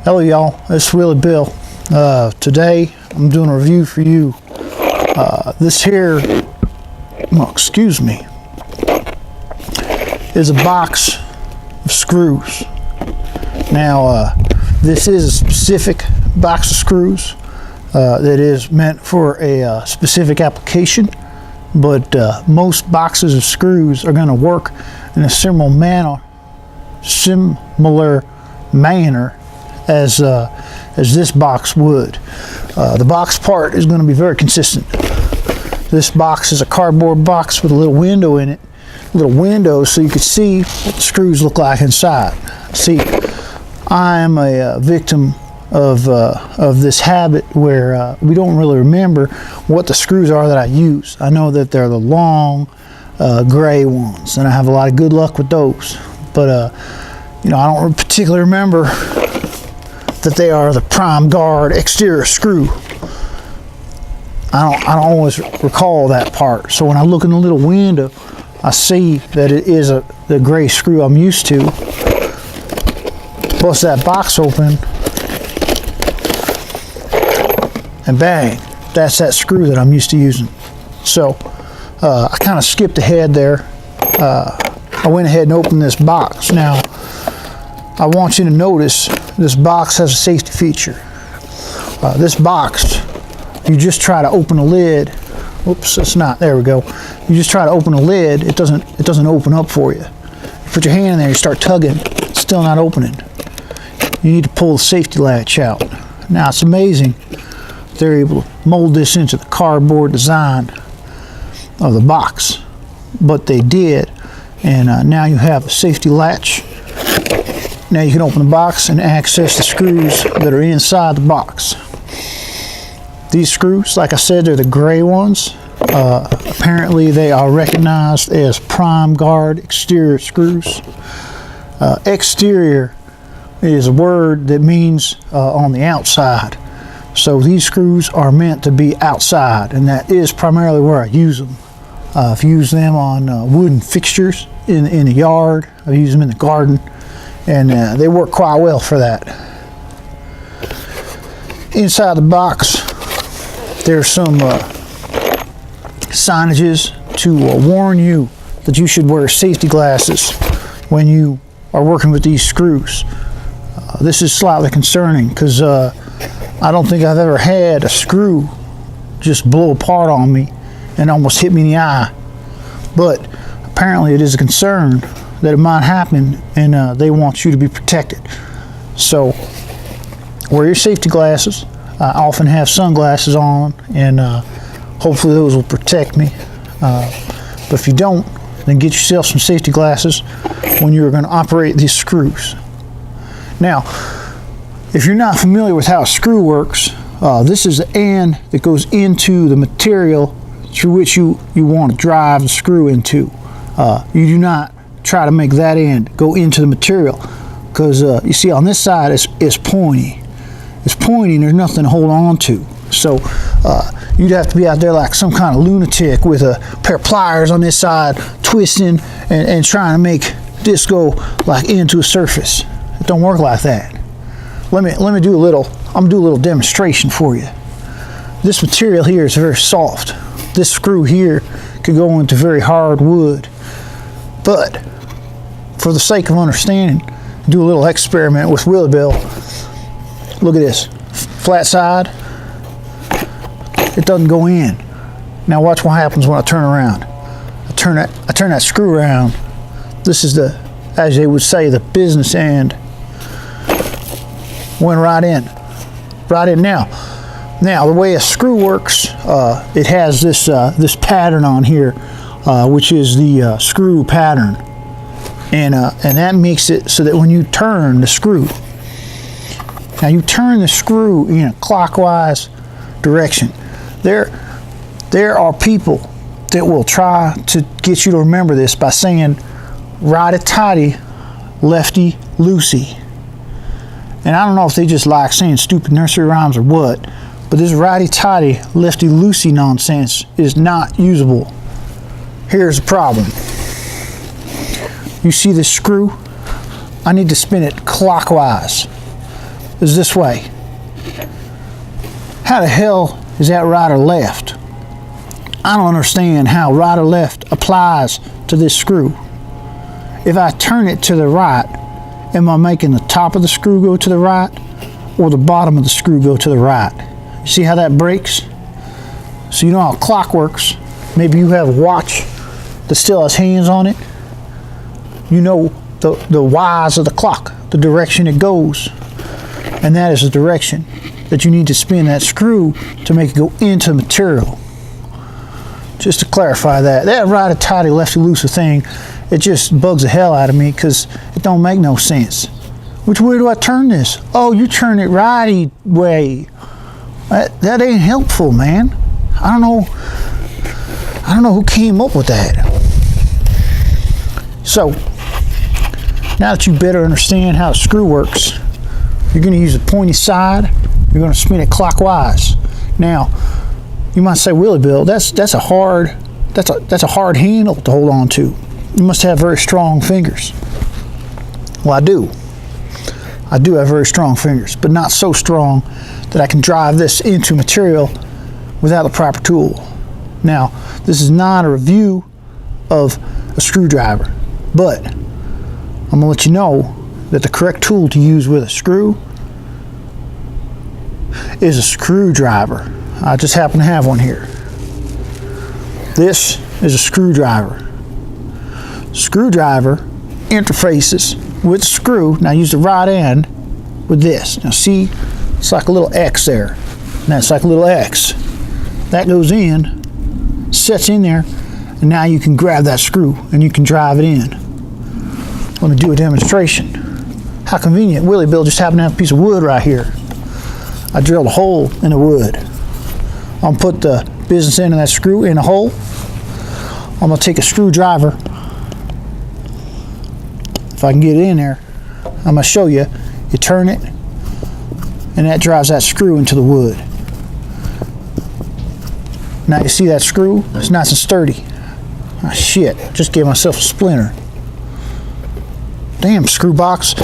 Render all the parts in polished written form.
Hello y'all, it's Willie Bill. Today I'm doing a review for you. This here, excuse me, is a box of screws. Now this is a specific box of screws that is meant for a specific application, but most boxes of screws are going to work in a similar manner as this box would. The box part is going to be very consistent. This box is a cardboard box with a little window in it, so you can see what the screws look like inside. See, I am a victim of this habit where we don't really remember what the screws are that I use. I know that they're the long gray ones, and I have a lot of good luck with those, but I don't particularly remember that they are the prime guard exterior screw. I don't always recall that part. So when I look in the little window, I see that it is the gray screw I'm used to. Bust that box open, and bang, that's that screw that I'm used to using. So I kind of skipped ahead there. I went ahead and opened this box. Now, I want you to notice this box has a safety feature. This box, you just try to open a lid. Oops, it's not. There we go. You just try to open a lid. It doesn't open up for you. You put your hand in there, you start tugging. It's still not opening. You need to pull the safety latch out. Now it's amazing they're able to mold this into the cardboard design of the box, but they did, and now you have a safety latch. Now you can open the box and access the screws that are inside the box. These screws, like I said, they're the gray ones. Apparently they are recognized as prime guard exterior screws. Exterior is a word that means on the outside. So these screws are meant to be outside, and that is primarily where I use them. I've used them on wooden fixtures in the yard. I've used them in the garden, and they work quite well for that. Inside the box, there's some signages to warn you that you should wear safety glasses when you are working with these screws. This is slightly concerning because I don't think I've ever had a screw just blow apart on me and almost hit me in the eye, but apparently it is a concern that it might happen, and they want you to be protected. So wear your safety glasses. I often have sunglasses on, and hopefully those will protect me. But if you don't, then get yourself some safety glasses when you're going to operate these screws. Now, if you're not familiar with how a screw works, this is the end that goes into the material through which you want to drive the screw into. You do not try to make that end go into the material, because you see on this side it's pointy. It's pointy and there's nothing to hold on to. So you'd have to be out there like some kind of lunatic with a pair of pliers on this side, twisting and trying to make this go like into a surface. It don't work like that. Let me do a little demonstration for you. This material here is very soft. This screw here could go into very hard wood. But for the sake of understanding, do a little experiment with Willie Bill. Look at this, flat side. It doesn't go in. Now watch what happens when I turn around. I turn that screw around. This is the, as they would say, the business end. Went right in. Now the way a screw works, it has this pattern on here, which is the screw pattern, and that makes it so that when you turn the screw, now you turn the screw in a clockwise direction. There are people that will try to get you to remember this by saying righty-tighty, lefty-loosey. And I don't know if they just like saying stupid nursery rhymes or what, but this righty-tighty, lefty-loosey nonsense is not usable. Here's the problem. You see this screw? I need to spin it clockwise. is this way. How the hell is that right or left? I don't understand how right or left applies to this screw. If I turn it to the right, am I making the top of the screw go to the right or the bottom of the screw go to the right? You see how that breaks? So you know how clock works. Maybe you have a watch that still has hands on it. You know the Y's of the clock, the direction it goes. And that is the direction that you need to spin that screw to make it go into the material. Just to clarify that righty-tighty, lefty-loosey thing, it just bugs the hell out of me because it don't make no sense. Which way do I turn this? Oh, you turn it righty way. That ain't helpful, man. I don't know who came up with that. So, now that you better understand how a screw works, you're going to use a pointy side. You're going to spin it clockwise. Now, you might say, Willie Bill, that's a hard handle to hold on to. You must have very strong fingers. Well, I do. I do have very strong fingers, but not so strong that I can drive this into material without the proper tool. Now, this is not a review of a screwdriver, but I'm going to let you know that the correct tool to use with a screw is a screwdriver. I just happen to have one here. This is a screwdriver. Screwdriver interfaces with the screw. Now use the right end with this. Now see, it's like a little X there. Now it's like a little X. That goes in, sets in there, and now you can grab that screw and you can drive it in. I'm going to do a demonstration. How convenient. Willie Bill just happened to have a piece of wood right here. I drilled a hole in the wood. I'm going to put the business end of that screw in a hole. I'm going to take a screwdriver. If I can get it in there, I'm going to show you. You turn it, and that drives that screw into the wood. Now you see that screw? It's nice and sturdy. Oh, shit, just gave myself a splinter. Damn, screw box.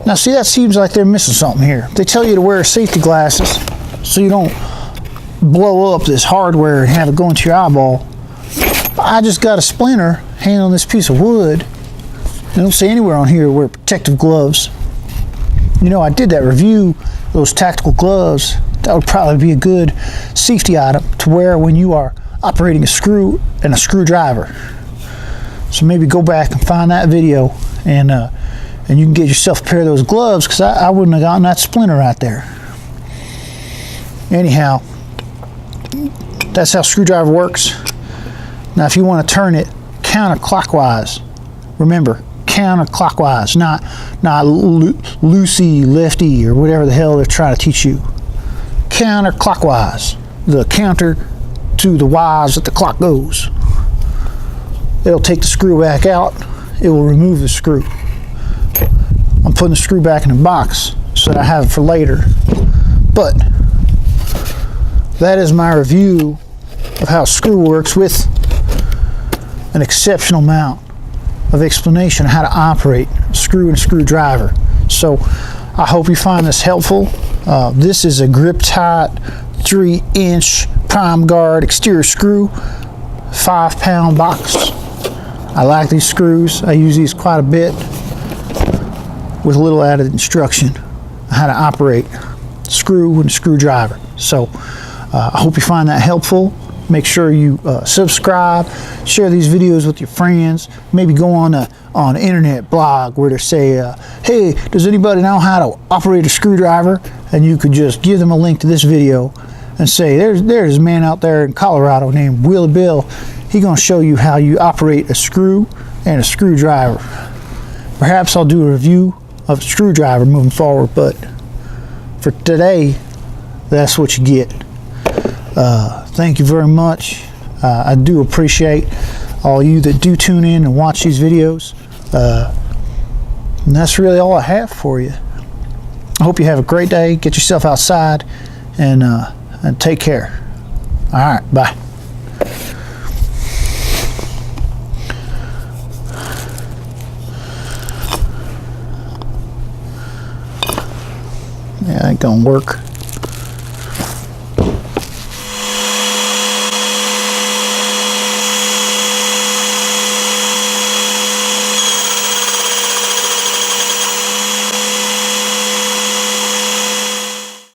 Now see, that seems like they're missing something here. They tell you to wear safety glasses so you don't blow up this hardware and have it go into your eyeball. I just got a splinter hanging on this piece of wood. I don't say anywhere on here to wear protective gloves. You know, I did that review, those tactical gloves. That would probably be a good safety item to wear when you are operating a screw and a screwdriver. So maybe go back and find that video and you can get yourself a pair of those gloves, because I wouldn't have gotten that splinter right there. Anyhow, that's how a screwdriver works. Now if you want to turn it counterclockwise, remember, counterclockwise, not loosey, lefty, or whatever the hell they're trying to teach you. Counterclockwise, the counter to the Y's that the clock goes. It'll take the screw back out. It will remove the screw. I'm putting the screw back in the box so that I have it for later. But that is my review of how a screw works, with an exceptional amount of explanation of how to operate a screw and a screwdriver. So I hope you find this helpful. This is a grip tight 3-inch prime guard exterior screw, 5-pound box. I like these screws. I use these quite a bit, with a little added instruction on how to operate a screw and a screwdriver. So I hope you find that helpful. Make sure you subscribe, share these videos with your friends. Maybe go on an internet blog where they say, hey, does anybody know how to operate a screwdriver? And you could just give them a link to this video and say, there's a man out there in Colorado named Willie Bill. He's going to show you how you operate a screw and a screwdriver. Perhaps I'll do a review of a screwdriver moving forward, but for today, that's what you get. Thank you very much. I do appreciate all you that do tune in and watch these videos. And that's really all I have for you. I hope you have a great day. Get yourself outside and take care. All right, bye. gonna work.